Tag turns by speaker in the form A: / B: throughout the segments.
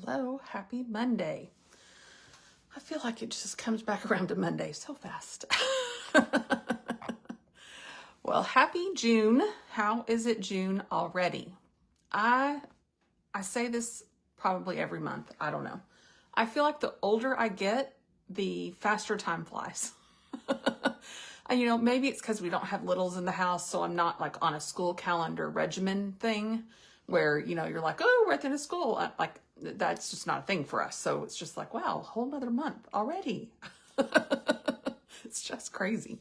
A: Hello, happy Monday. I feel like it just comes back around to Monday so fast. Well, happy June. How is it June already? I say this probably every month. I don't know. I feel like the older I get, the faster time flies. And maybe it's because we don't have littles in the house, so I'm not like on a school calendar regimen thing where, you're like, oh, we're at the end of school. Like, that's just not a thing for us. So it's just like, wow, a whole nother month already. It's just crazy.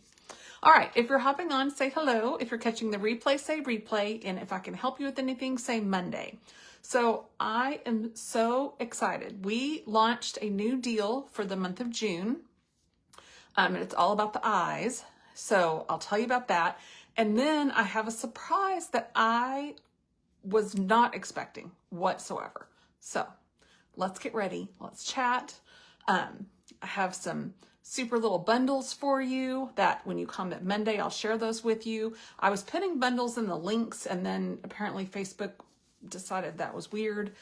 A: All right, if you're hopping on, say hello. If you're catching the replay, say replay. And if I can help you with anything, say Monday. So I am so excited. We launched a new deal for the month of June. And it's all about the eyes. So I'll tell you about that. And then I have a surprise that I was not expecting whatsoever. So let's get ready. Let's chat. I have some super little bundles for you that when you comment Monday, I'll share those with you. I was putting bundles in the links, and then apparently Facebook decided that was weird.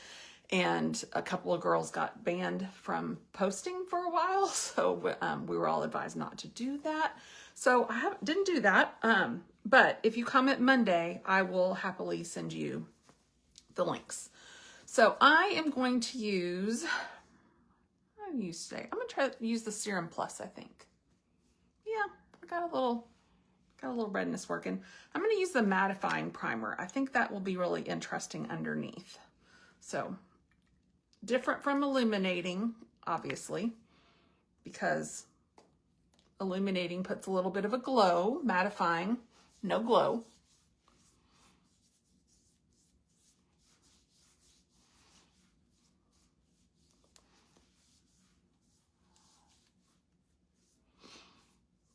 A: And a couple of girls got banned from posting for a while. So we were all advised not to do that. So I didn't do that. But if you comment Monday, I will happily send you the links. So I am going to use, I'm going to try to use the Serum Plus, I think. Yeah, I got a little redness working. I'm going to use the mattifying primer. I think that will be really interesting underneath. So different from illuminating, obviously, because illuminating puts a little bit of a glow. Mattifying, no glow.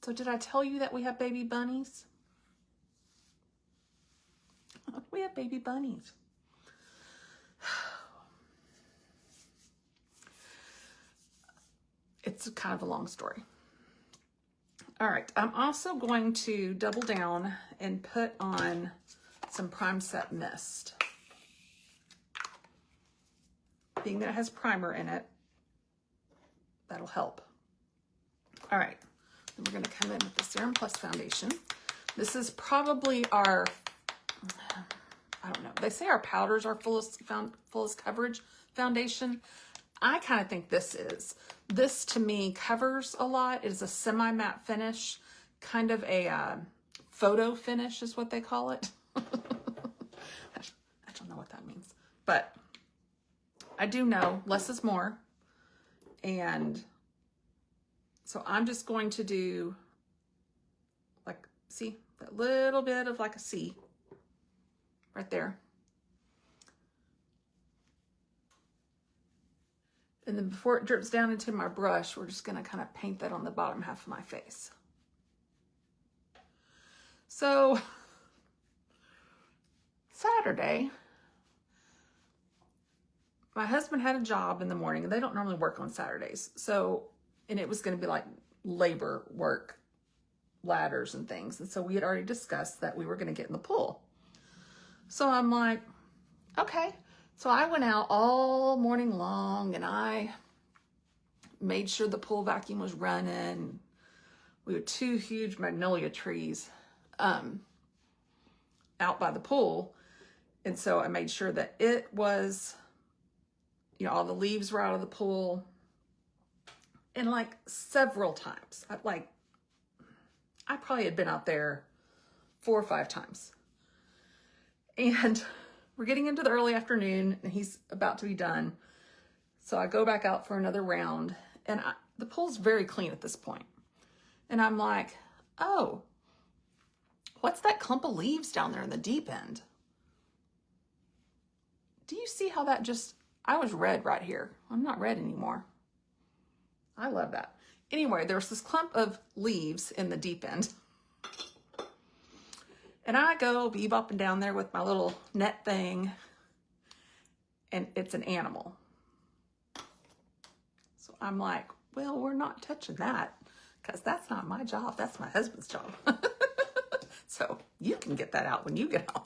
A: So did I tell you that we have baby bunnies? We have baby bunnies. It's kind of a long story. All right, I'm also going to double down and put on some Prime Set Mist. Being that it has primer in it, that'll help. All right, then we're gonna come in with the Serum Plus foundation. This is probably our, I don't know, they say our powders are fullest coverage foundation. I kind of think this is. This to me covers a lot. It is a semi-matte finish, kind of a photo finish is what they call it. I don't know what that means, but I do know less is more. And so I'm just going to do like, see that little bit of like a C right there. And then before it drips down into my brush, we're just gonna kind of paint that on the bottom half of my face. So, Saturday, my husband had a job in the morning, and they don't normally work on Saturdays. So, and it was gonna be like labor work, ladders and things. And so we had already discussed that we were gonna get in the pool. So I'm like, okay. So I went out all morning long, and I made sure the pool vacuum was running. We had 2 huge magnolia trees out by the pool. And so I made sure that it was, all the leaves were out of the pool. And like several times, I probably had been out there 4 or 5 times. And we're getting into the early afternoon, and he's about to be done. So I go back out for another round, and the pool's very clean at this point. And I'm like, oh, what's that clump of leaves down there in the deep end? Do you see how that I was red right here. I'm not red anymore. I love that. Anyway, there was this clump of leaves in the deep end. And I go bebopping down there with my little net thing, and it's an animal. So I'm like, well, we're not touching that, because that's not my job. That's my husband's job. So you can get that out when you get home.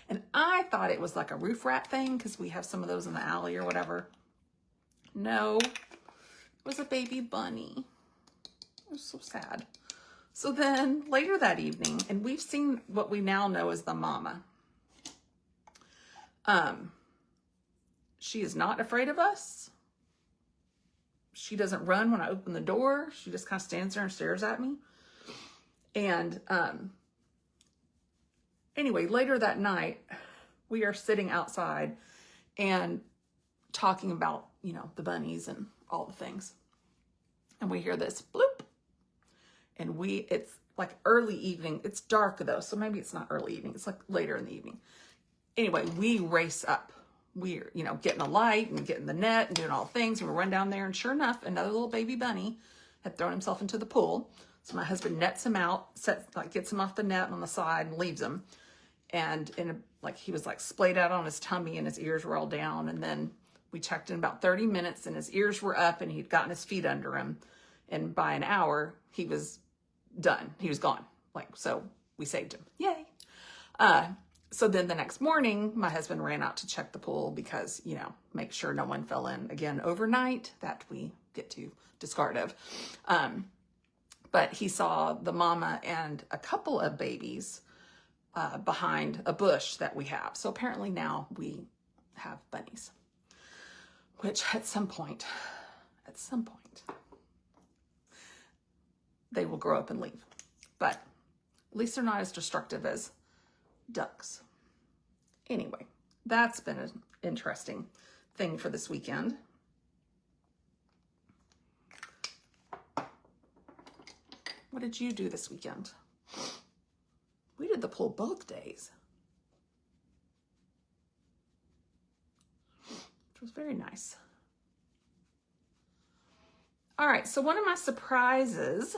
A: And I thought it was like a roof rat thing because we have some of those in the alley or whatever. No, it was a baby bunny. It was so sad. So then later that evening, and we've seen what we now know as the mama. She is not afraid of us. She doesn't run when I open the door. She just kind of stands there and stares at me. And anyway, later that night, we are sitting outside and talking about, you know, the bunnies and all the things. And we hear this bloop. And it's like early evening. It's dark though, so maybe it's not early evening. It's like later in the evening. Anyway, we race up. We're, you know, getting a light and getting the net and doing all the things. And we run down there, and sure enough, another little baby bunny had thrown himself into the pool. So my husband nets him out, gets him off the net on the side and leaves him. And he was like splayed out on his tummy and his ears were all down. And then we checked in about 30 minutes and his ears were up and he'd gotten his feet under him. And by an hour, he was done. He was gone. So we saved him. Yay. So then the next morning, my husband ran out to check the pool because, you know, make sure no one fell in again overnight. That we get to discard of. But he saw the mama and a couple of babies behind a bush that we have. So apparently now we have bunnies, which at some point, they will grow up and leave. But at least they're not as destructive as ducks. Anyway, that's been an interesting thing for this weekend. What did you do this weekend? We did the pool both days, which was very nice. All right, so one of my surprises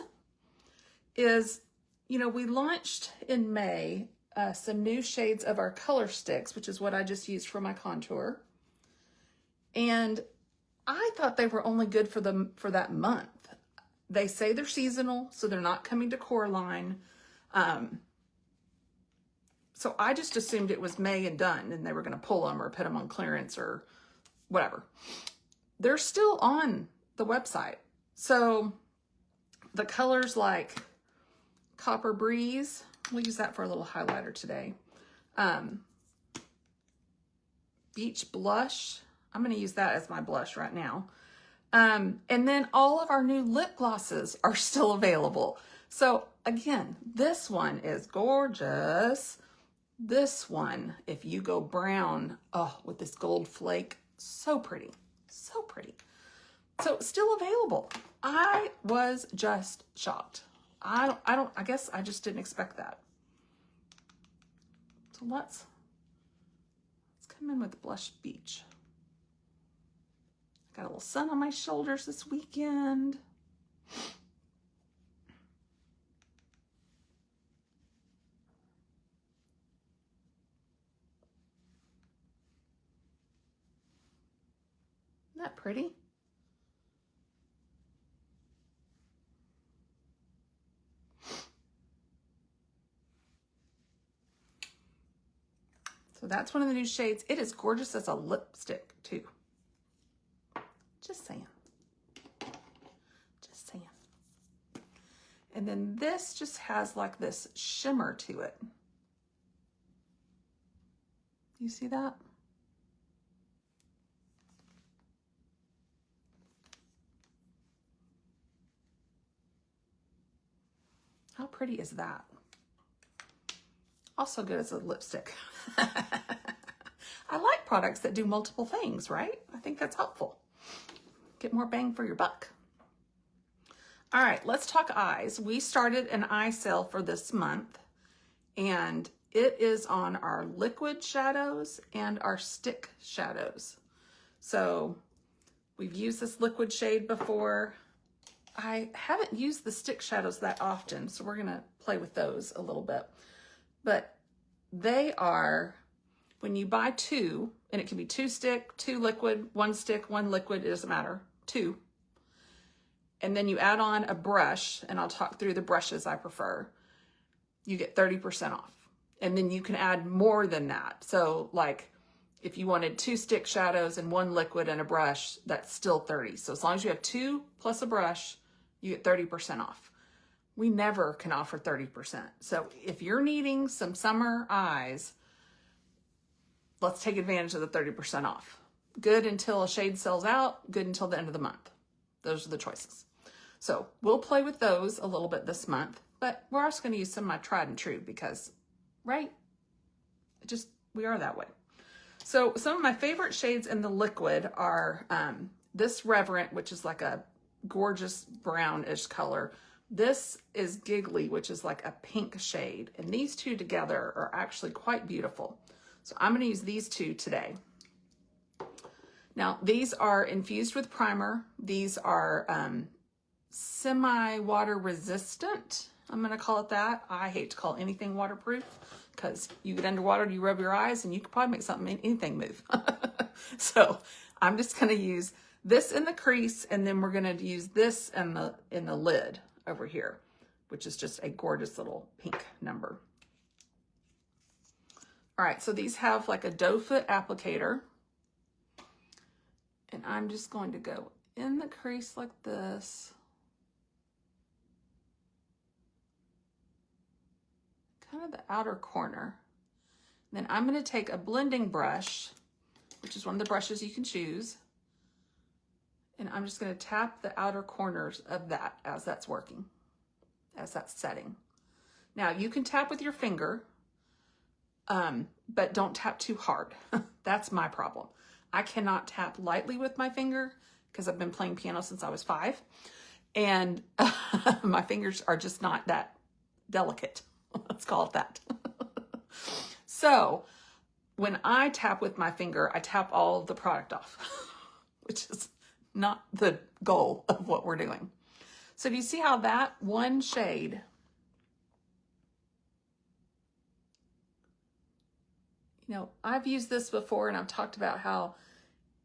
A: is, you know, we launched in May some new shades of our color sticks, which is what I just used for my contour. And I thought they were only good for that month. They say they're seasonal, so they're not coming to Coraline. So I just assumed it was May and done, and they were going to pull them or put them on clearance or whatever. They're still on the website. So the colors like Copper Breeze, we'll use that for a little highlighter today. Beach Blush, I'm going to use that as my blush right now. And then all of our new lip glosses are still available. So again, this one is gorgeous. This one, if you go brown, oh, with this gold flake, so pretty, so pretty. So still available. I was just shocked. I guess I just didn't expect that. So let's come in with Blush Beach. Got a little sun on my shoulders this weekend. Isn't that pretty? So that's one of the new shades. It is gorgeous as a lipstick too. Just saying. Just saying. And then this just has like this shimmer to it. You see that? How pretty is that? Also good as a lipstick. I like products that do multiple things, right? I think that's helpful. Get more bang for your buck. All right, let's talk eyes. We started an eye sale for this month, and it is on our liquid shadows and our stick shadows. So we've used this liquid shade before. I haven't used the stick shadows that often, so we're gonna play with those a little bit. But they are, when you buy two, and it can be 2 stick, 2 liquid, 1 stick, 1 liquid, it doesn't matter, 2. And then you add on a brush, and I'll talk through the brushes I prefer. You get 30% off. And then you can add more than that. So like if you wanted 2 stick shadows and 1 liquid and a brush, that's still 30. So as long as you have 2 plus a brush, you get 30% off. We never can offer 30%. So if you're needing some summer eyes, let's take advantage of the 30% off. Good until a shade sells out, good until the end of the month. Those are the choices. So we'll play with those a little bit this month, but we're also going to use some of my tried and true because, right? We are that way. So some of my favorite shades in the liquid are this Reverent, which is like a gorgeous brownish color. This is Giggly, which is like a pink shade. And these two together are actually quite beautiful. So I'm going to use these two today. Now, these are infused with primer. These are semi-water resistant. I'm going to call it that. I hate to call anything waterproof because you get underwater, you rub your eyes, and you could probably make anything move. So I'm just going to use this in the crease, and then we're going to use this in the lid over here, which is just a gorgeous little pink number. All right, so these have like a doe foot applicator. And I'm just going to go in the crease like this. Kind of the outer corner. Then I'm going to take a blending brush, which is one of the brushes you can choose. And I'm just going to tap the outer corners of that as that's working, as that's setting. Now you can tap with your finger, but don't tap too hard. That's my problem. I cannot tap lightly with my finger because I've been playing piano since I was 5. And my fingers are just not that delicate. Let's call it that. So when I tap with my finger, I tap all the product off, which is not the goal of what we're doing. So do you see how that one shade, you know, I've used this before and I've talked about how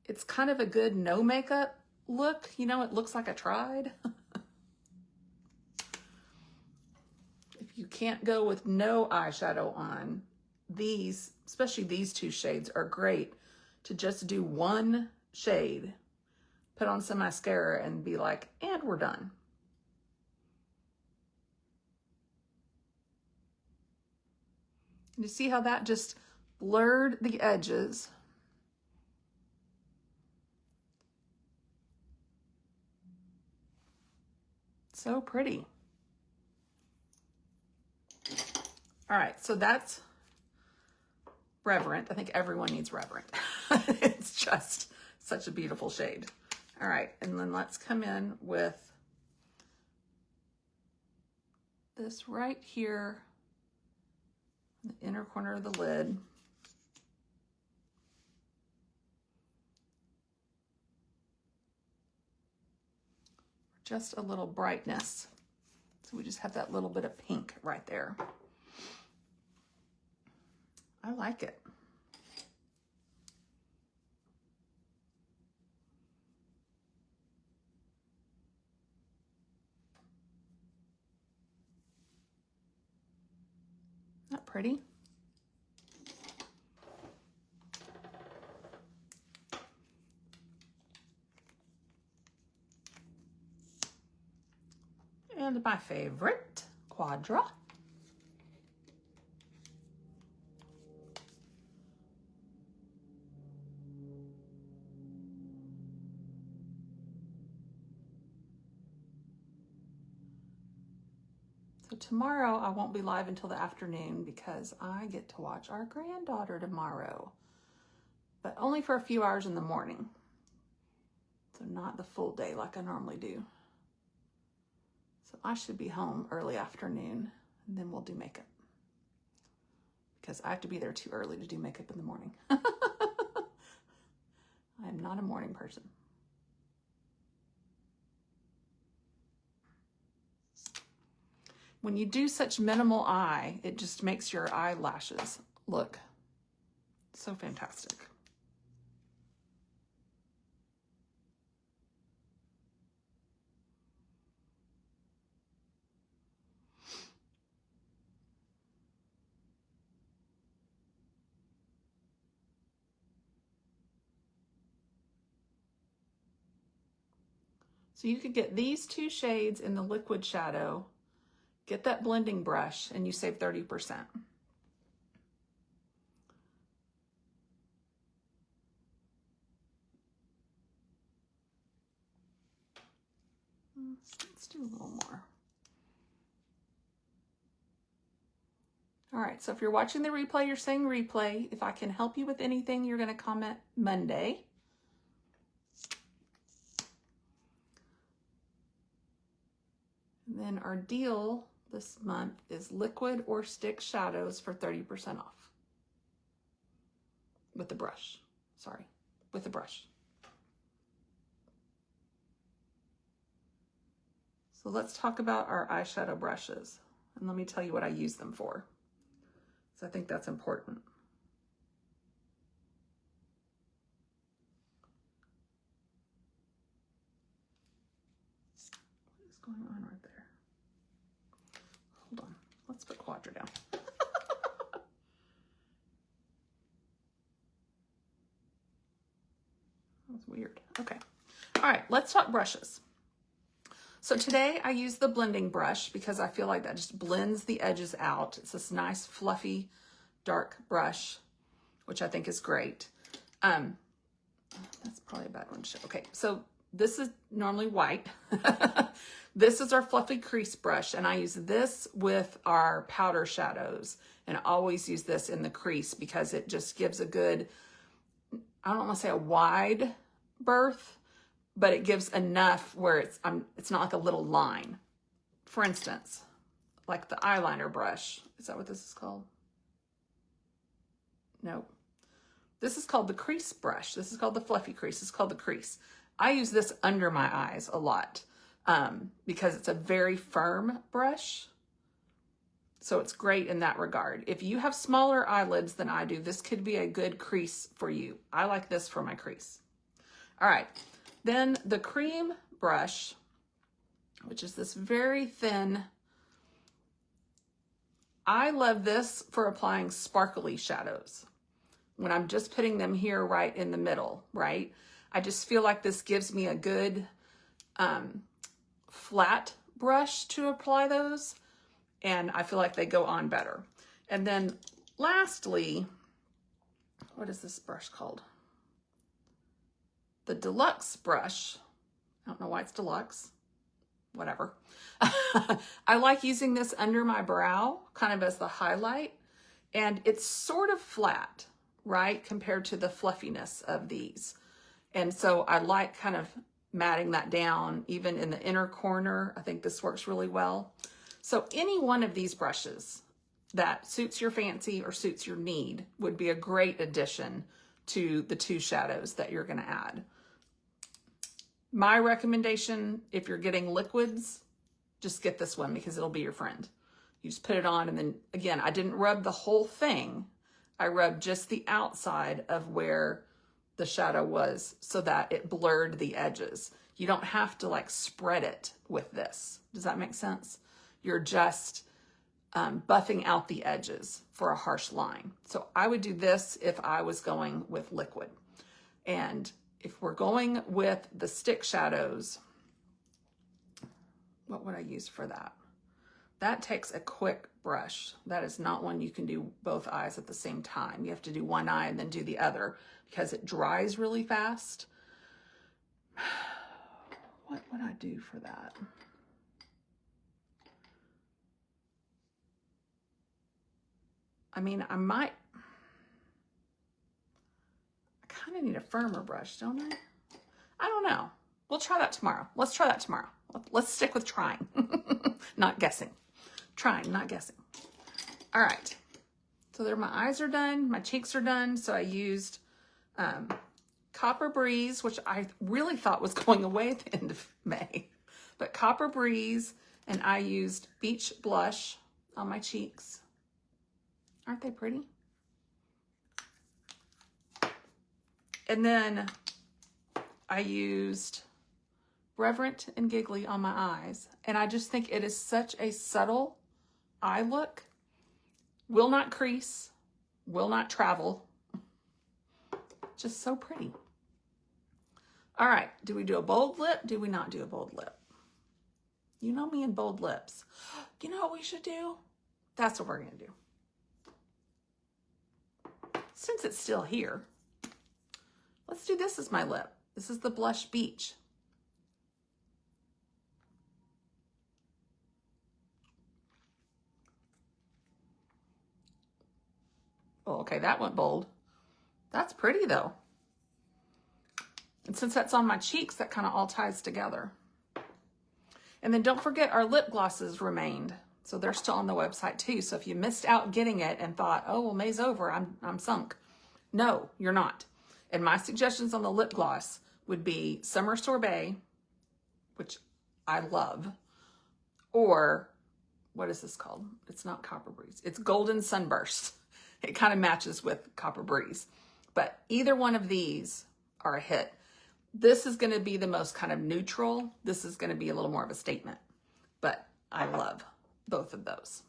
A: it's kind of a good no makeup look. You know, it looks like I tried. If you can't go with no eyeshadow on, these, especially these two shades, are great to just do one shade, put on some mascara and be like, and we're done. You see how that just blurred the edges? So pretty. All right, so that's Reverent. I think everyone needs Reverent. It's just such a beautiful shade. All right, and then let's come in with this right here, in the inner corner of the lid. Just a little brightness. So we just have that little bit of pink right there. I like it. Not pretty? And my favorite, Quadra. So tomorrow I won't be live until the afternoon because I get to watch our granddaughter tomorrow, but only for a few hours in the morning. So not the full day like I normally do. So I should be home early afternoon and then we'll do makeup because I have to be there too early to do makeup in the morning. I am not a morning person. When you do such minimal eye, it just makes your eyelashes look so fantastic. So you could get these two shades in the liquid shadow, get that blending brush, and you save 30%. Let's do a little more. All right, so if you're watching the replay, you're saying replay. If I can help you with anything, you're going to comment Monday. And then our deal this month is liquid or stick shadows for 30% off. With the brush. Sorry, with the brush. So let's talk about our eyeshadow brushes. And let me tell you what I use them for. So I think that's important. What is going on right there? Hold on. Let's put Quadra down. That's weird. Okay. All right, let's talk brushes. So today I use the blending brush because I feel like that just blends the edges out. It's this nice fluffy dark brush, which I think is great. That's probably a bad one to show. Okay, so this is normally white. This is our fluffy crease brush, and I use this with our powder shadows, and I always use this in the crease because it just gives a good, I don't want to say a wide berth, but it gives enough where it's not like a little line. For instance, like the eyeliner brush. Is that what this is called? Nope. This is called the crease brush. This is called the fluffy crease. This is called the crease. I use this under my eyes a lot because it's a very firm brush. So it's great in that regard. If you have smaller eyelids than I do, this could be a good crease for you. I like this for my crease. All right. Then the cream brush, which is this very thin. I love this for applying sparkly shadows. When I'm just putting them here right in the middle, right? I just feel like this gives me a good flat brush to apply those, and I feel like they go on better. And then lastly, what is this brush called? The deluxe brush. I don't know why it's deluxe. Whatever. I like using this under my brow, kind of as the highlight, and it's sort of flat, right, compared to the fluffiness of these. And so I like kind of matting that down, even in the inner corner. I think this works really well. So any one of these brushes that suits your fancy or suits your need would be a great addition to the two shadows that you're going to add. My recommendation, if you're getting liquids, just get this one because it'll be your friend. You just put it on, and then again, I didn't rub the whole thing. I rubbed just the outside of where the shadow was so that it blurred the edges. You don't have to like spread it with this. Does that make sense? You're just buffing out the edges for a harsh line. So I would do this if I was going with liquid. And if we're going with the stick shadows, what would I use for that? That takes a quick brush. That is not one you can do both eyes at the same time. You have to do one eye and then do the other because it dries really fast. What would I do for that? I mean, I kind of need a firmer brush, don't I? I don't know. We'll try that tomorrow. Let's try that tomorrow. Let's stick with trying, not guessing. Trying, not guessing. All right. So there, my eyes are done. My cheeks are done. So I used Copper Breeze, which I really thought was going away at the end of May. But Copper Breeze, and I used Beach Blush on my cheeks. Aren't they pretty? And then I used Reverent and Giggly on my eyes. And I just think it is such a subtle eye look. Will not crease, will not travel. Just so pretty. All right, do we do a bold lip? Do we not do a bold lip? You know me and bold lips. You know what we should do? That's what we're gonna do. Since it's still here, let's do this as my lip. This is the Blush Beach. Oh, okay, that went bold. That's pretty though. And since that's on my cheeks, that kind of all ties together. And then don't forget our lip glosses remained. So they're still on the website too. So if you missed out getting it and thought, oh, well, May's over, I'm sunk. No, you're not. And my suggestions on the lip gloss would be Summer Sorbet, which I love, or what is this called? It's not Copper Breeze. It's Golden Sunburst. It kind of matches with Copper Breeze. But either one of these are a hit. This is going to be the most kind of neutral. This is going to be a little more of a statement. But I love both of those.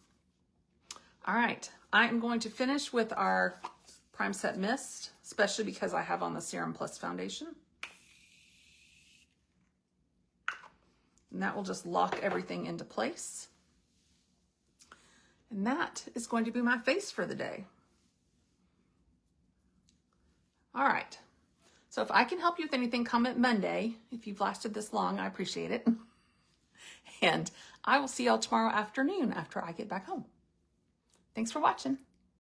A: All right. I am going to finish with our Prime Set Mist, especially because I have on the Serum Plus foundation. And that will just lock everything into place. And that is going to be my face for the day. All right. So if I can help you with anything, comment Monday. If you've lasted this long, I appreciate it. And I will see y'all tomorrow afternoon after I get back home. Thanks for watching.